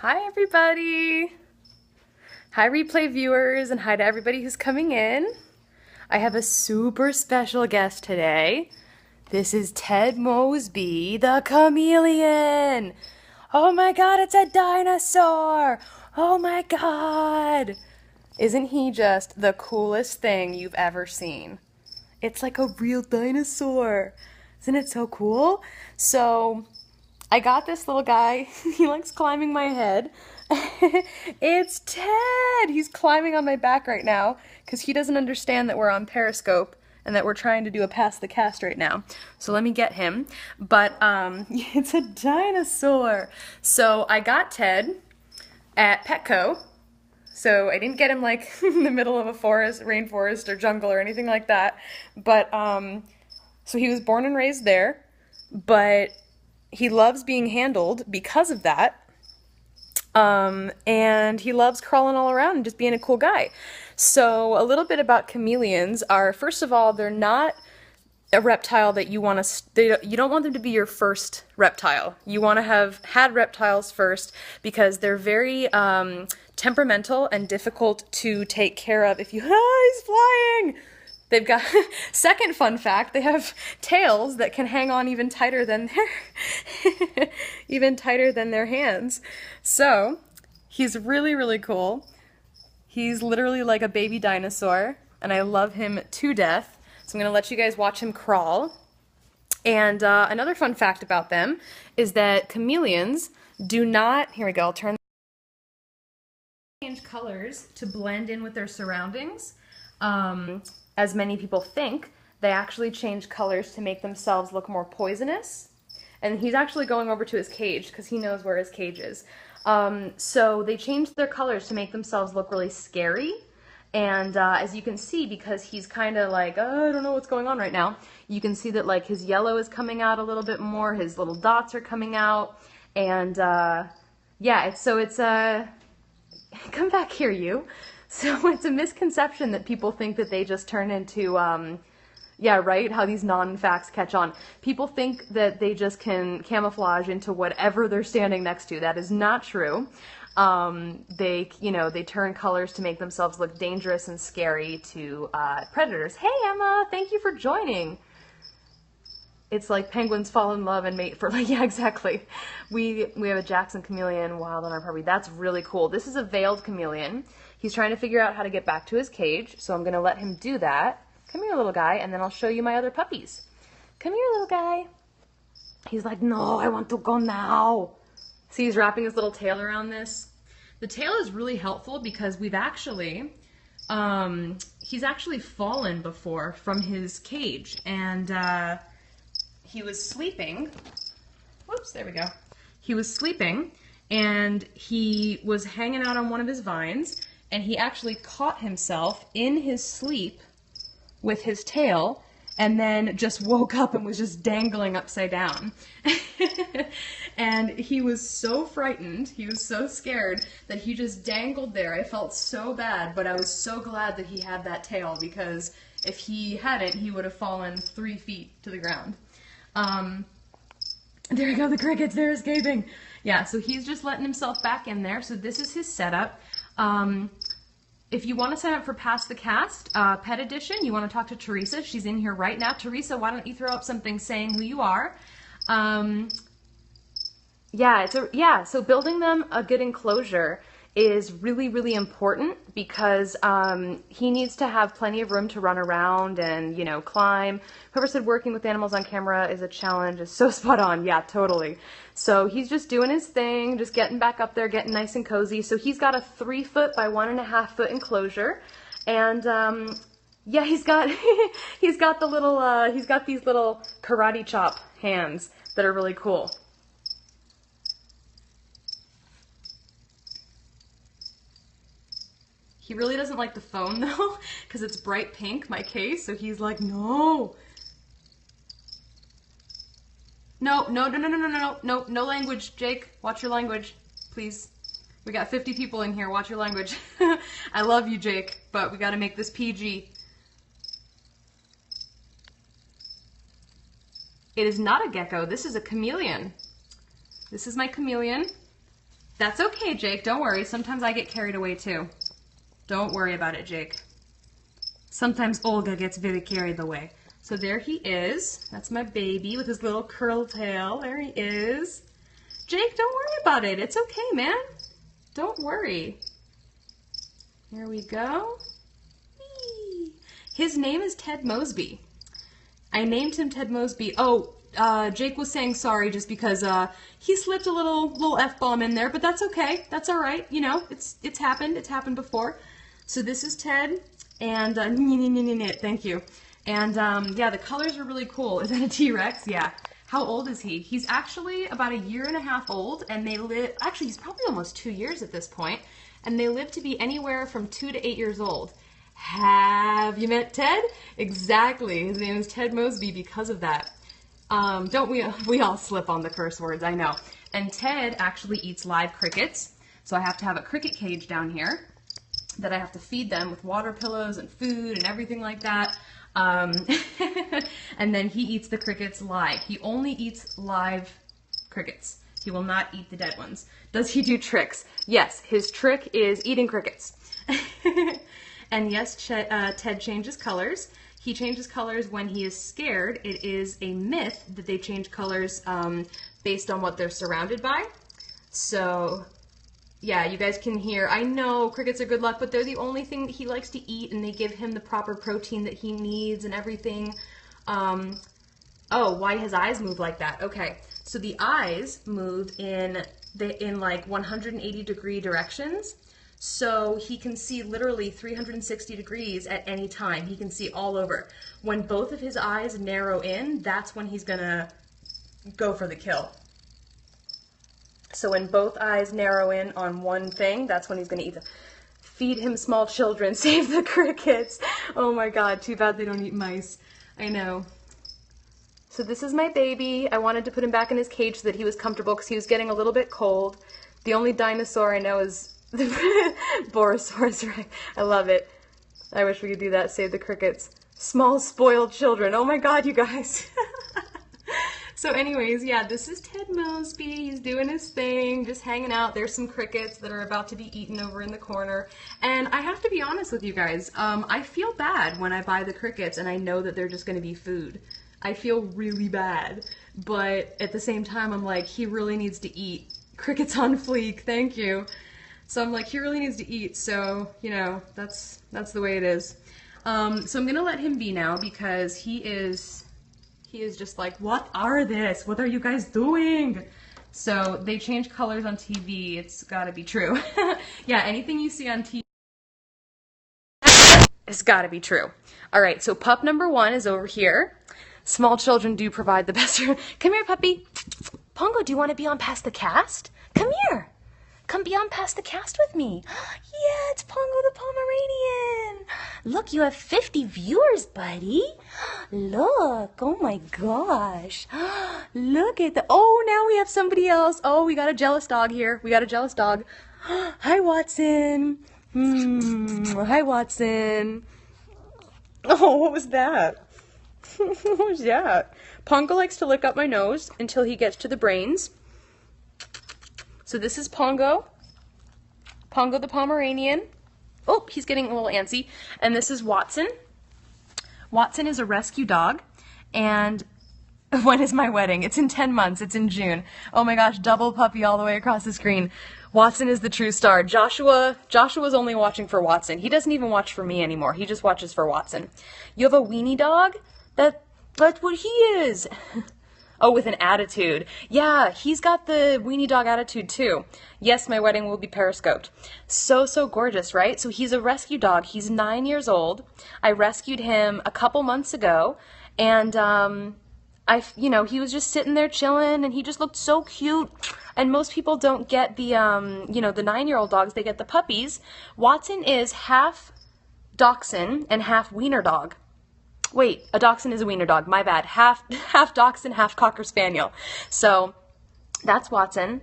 Hi everybody! Hi replay viewers and hi to everybody who's coming in. I have a super special guest today. This is Ted Mosby, the chameleon! Oh my god, it's a dinosaur! Oh my god! Isn't he just the coolest thing you've ever seen? It's like a real dinosaur! Isn't it so cool? So, I got this little guy. He likes climbing my head. It's Ted! He's climbing on my back right now because he doesn't understand that we're on Periscope and that we're trying to do a Pass the Cast right now. So let me get him. But it's a dinosaur. So I got Ted at Petco. So I didn't get him like in the middle of a forest, rainforest, or jungle or anything like that. But so he was born and raised there, but he loves being handled because of that. And he loves crawling all around and just being a cool guy. So a little bit about chameleons are, first of all, they're not a reptile that you want to, you don't want them to be your first reptile. You want to have had reptiles first because they're very temperamental and difficult to take care of if you, he's flying! They've got, second fun fact, they have tails that can hang on even tighter than their, even tighter than their hands. So, he's really, really cool. He's literally like a baby dinosaur, and I love him to death. So I'm gonna let you guys watch him crawl. And another fun fact about them is that chameleons do not, here we go, I'll turn, change colors to blend in with their surroundings. As many people think, they actually change colors to make themselves look more poisonous. And he's actually going over to his cage because he knows where his cage is. So they change their colors to make themselves look really scary. And as you can see, because he's kind of like, oh, I don't know what's going on right now, you can see that like his yellow is coming out a little bit more, his little dots are coming out. And yeah, it's come back here, you. So it's a misconception that people think that they just turn into, yeah, right? How these non-facts catch on. People think that they just can camouflage into whatever they're standing next to. That is not true. They turn colors to make themselves look dangerous and scary to predators. Hey, Emma, thank you for joining. It's like penguins fall in love and mate for, like, yeah, exactly. We have a Jackson chameleon wild on our property. That's really cool. This is a veiled chameleon. He's trying to figure out how to get back to his cage, so I'm going to let him do that. Come here, little guy, and then I'll show you my other puppies. Come here, little guy. He's like, no, I want to go now. See, he's wrapping his little tail around this. The tail is really helpful because we've actually, he's actually fallen before from his cage, and he was sleeping. Whoops, there we go. He was sleeping, and he was hanging out on one of his vines, and he actually caught himself in his sleep with his tail, and then just woke up and was just dangling upside down. And he was so frightened, he was so scared, that he just dangled there. I felt so bad, but I was so glad that he had that tail, because if he hadn't, he would have fallen 3 feet to the ground. There we go, the crickets, they're escaping. Yeah, so he's just letting himself back in there. So this is his setup. If you want to sign up for Pass the Cast, Pet Edition, you want to talk to Teresa. She's in here right now. Teresa, why don't you throw up something saying who you are? Yeah, so building them a good enclosure is really, really important because he needs to have plenty of room to run around and, you know, climb. Whoever said working with animals on camera is a challenge is so spot on. Yeah, totally. So he's just doing his thing, just getting back up there, getting nice and cozy. So he's got a 3-foot by 1.5-foot enclosure. And yeah, he's got he's got these little karate chop hands that are really cool. He really doesn't like the phone though, because it's bright pink, my case, so he's like, no. No, no, no, no, no, no, no, no, no language, Jake. Watch your language, please. We got 50 people in here, watch your language. I love you, Jake, but we gotta make this PG. It is not a gecko, this is a chameleon. This is my chameleon. That's okay, Jake. Don't worry. Sometimes I get carried away too. Don't worry about it, Jake. Sometimes Olga gets very carried away. So there he is. That's my baby with his little curl tail. There he is. Jake, don't worry about it. It's okay, man. Don't worry. Here we go. Whee! His name is Ted Mosby. I named him Ted Mosby. Oh, Jake was saying sorry just because he slipped a little F-bomb in there, but that's okay. That's all right. You know, it's happened. It's happened before. So this is Ted, and thank you. And yeah, the colors are really cool. Is that a T-Rex? Yeah. How old is he? He's actually about 1.5 years old, and they live, actually he's probably almost 2 years at this point, and they live to be anywhere from 2 to 8 years old. Have you met Ted? Exactly. His name is Ted Mosby because of that. Don't we all slip on the curse words, I know. And Ted actually eats live crickets, so I have to have a cricket cage down here that I have to feed them with water pillows and food and everything like that. And then he eats the crickets live. He only eats live crickets. He will not eat the dead ones. Does he do tricks? Yes, his trick is eating crickets. And yes, Ted changes colors. He changes colors when he is scared. It is a myth that they change colors based on what they're surrounded by. So yeah, you guys can hear, I know crickets are good luck, but they're the only thing that he likes to eat, and they give him the proper protein that he needs and everything. Oh, why his eyes move like that? Okay, so the eyes move in like 180-degree directions. So he can see literally 360 degrees at any time. He can see all over. When both of his eyes narrow in, that's when he's gonna go for the kill. So when both eyes narrow in on one thing, that's when he's gonna eat them. Feed him small children, save the crickets. Oh my God, too bad they don't eat mice. I know. So this is my baby. I wanted to put him back in his cage so that he was comfortable because he was getting a little bit cold. The only dinosaur I know is the Borosaurus Rex. I love it. I wish we could do that. Save the crickets. Small spoiled children. Oh my God, you guys. So anyways, yeah, this is Ted Mosby. He's doing his thing, just hanging out. There's some crickets that are about to be eaten over in the corner. And I have to be honest with you guys. I feel bad when I buy the crickets and I know that they're just going to be food. I feel really bad. But at the same time, I'm like, he really needs to eat. Crickets on fleek. Thank you. So I'm like, he really needs to eat, so, you know, that's the way it is. So I'm going to let him be now because he is just like, what are this? What are you guys doing? So they change colors on TV. It's got to be true. Yeah, anything you see on TV, it's got to be true. All right, so pup number 1 is over here. Small children do provide the best. Come here, puppy. Pongo, do you want to be on Past the Cast? Come here. Come be on Past the Cast with me. Yeah, it's Pongo the Pomeranian. Look, you have 50 viewers, buddy. Look, oh my gosh. Look at the, oh, now we have somebody else. Oh, we got a jealous dog here. We got a jealous dog. Hi, Watson. Hi, Watson. Oh, what was that? What was that? Pongo likes to lick up my nose until he gets to the brains. So this is Pongo. Pongo the Pomeranian. Oh, he's getting a little antsy. And this is Watson. Watson is a rescue dog. And when is my wedding? It's in 10 months. It's in June. Oh my gosh, double puppy all the way across the screen. Watson is the true star. Joshua's only watching for Watson. He doesn't even watch for me anymore. He just watches for Watson. You have a weenie dog? That's what he is. Oh, with an attitude. Yeah, he's got the weenie dog attitude too. Yes, my wedding will be periscoped. So gorgeous, right? So he's a rescue dog. He's 9 years old. I rescued him a couple months ago, and he was just sitting there chilling, and he just looked so cute. And most people don't get the, the 9-year-old dogs. They get the puppies. Watson is half dachshund and half wiener dog. Wait, a dachshund is a wiener dog. My bad. Half dachshund, half cocker spaniel. So that's Watson.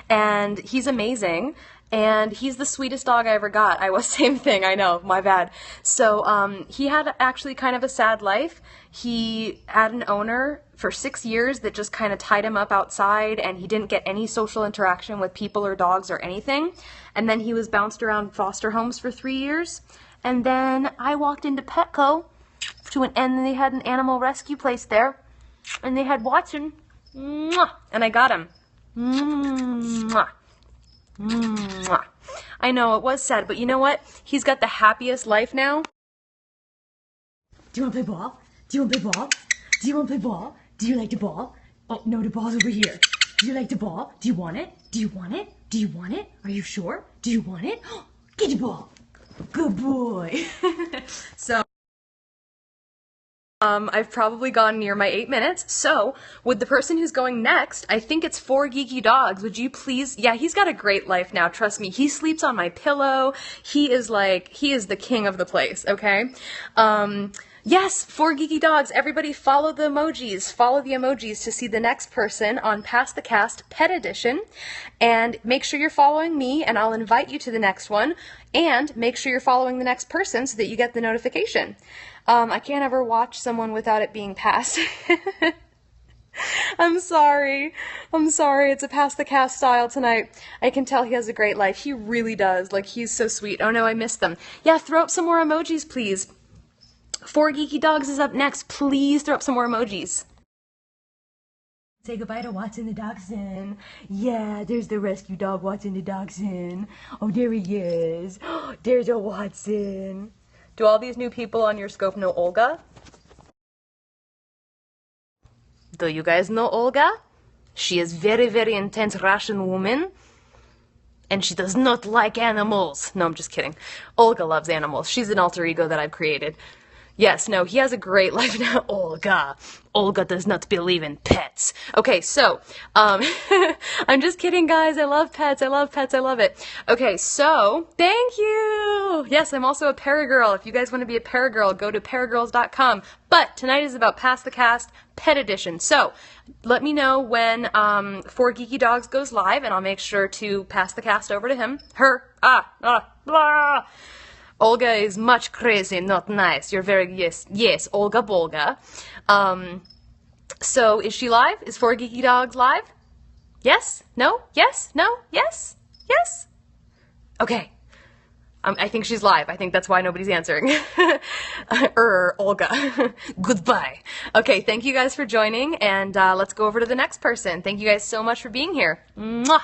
And he's amazing. and he's the sweetest dog I ever got. I was same thing, I know, my bad. So he had actually kind of a sad life. He had an owner for 6 years that just kind of tied him up outside, and he didn't get any social interaction with people or dogs or anything. And then he was bounced around foster homes for 3 years. And then I walked into Petco and they had an animal rescue place there, and they had Watson, mwah, and I got him. Mwah. Mwah. I know, it was sad, but you know what? He's got the happiest life now. Do you want to play ball? Do you want to play ball? Do you want to play ball? Do you like the ball? Oh, no, the ball's over here. Do you like the ball? Do you want it? Do you want it? Do you want it? Are you sure? Do you want it? Get the ball. Good boy. So, I've probably gone near my 8 minutes, so with the person who's going next, I think it's 4 Geeky Dogs. Would you please, yeah, he's got a great life now, trust me. He sleeps on my pillow. He is the king of the place, okay? Yes, 4 Geeky Dogs. Everybody follow the emojis. Follow the emojis to see the next person on Pass the Cast Pet Edition. And make sure you're following me, and I'll invite you to the next one. And make sure you're following the next person so that you get the notification. I can't ever watch someone without it being passed. I'm sorry. It's a Pass the Cast style tonight. I can tell he has a great life. He really does. Like, he's so sweet. Oh no, I missed them. Yeah, throw up some more emojis, please. 4 Geeky Dogs is up next. Please throw up some more emojis. Say goodbye to Watson the Dachshund. Yeah, there's the rescue dog, Watson the Dachshund. Oh, there he is. There's a Watson. Do all these new people on your scope know Olga? Do you guys know Olga? She is very, very intense Russian woman. And she does not like animals. No, I'm just kidding. Olga loves animals. She's an alter ego that I've created. Yes, no, he has a great life now. Olga does not believe in pets. Okay, so, I'm just kidding, guys. I love pets. I love it. Okay, so, thank you. Yes, I'm also a paragirl. If you guys want to be a paragirl, go to paragirls.com. But tonight is about Pass the Cast Pet Edition. So, let me know when 4 Geeky Dogs goes live, and I'll make sure to pass the cast over to him. Blah. Olga is much crazy, not nice. You're very, yes, Olga Bolga. So, is she live? Is 4 Geeky Dogs live? Yes? No? Yes? No? Yes? Yes? Okay. I think she's live. I think that's why nobody's answering. Olga. Goodbye. Okay, thank you guys for joining, and let's go over to the next person. Thank you guys so much for being here. Mwah!